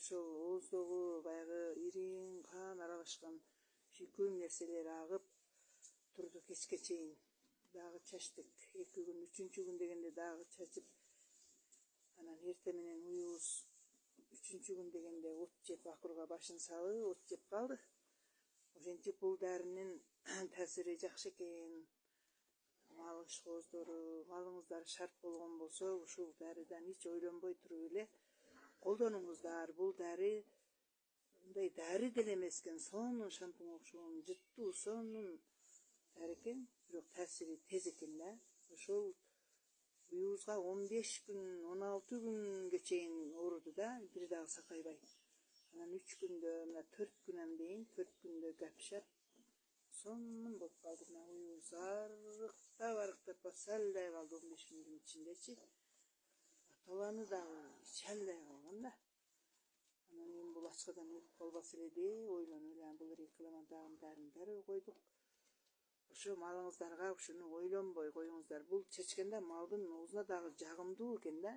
ошол ооздогу баягы ирин кан аралашкан шүйкөм нерселер агып турду кечке чейин. Дагы чачтык. 2 күн, 3-чү күн дегенде дагы чачып, анан эрте менен уюубуз 3-чү күн дегенде от жеп акырга башын салып от жеп калды. Ошентип бул дарынын таасири жакшы экен. Мал ишкооздору, малыңыздар шарт болгон болсо, ушул дарыдан эч ойлонбой туруп эле колдонуңуздар. Бул дары мындай дары деле эмес экен, сонун шампунь окшогон жыттуу сонун дары экен, бирок таасири тез экен да. Ошол уюубузга 15 күн, 16 күнгө чейин ооруду да, бир дагы сакайбай. Анан 3 күндө, мына 4 күнөн дейин, 4 күндө гапшап, сонун болуп калды. Мына уюубуз арыктап баса албай калды 15 күндүн ичиндечи. Таланы дагы иче албай калган да. Анан эми бул ачкадан өлүп калбаса эле деп ойлонуп эле бул рекламадагы дарыны койдук. Ошо малыңыздарга ушуну ойлонбой коюңуздар. Бул чечкенде малдын оозуна дагы жагымдуу экен да.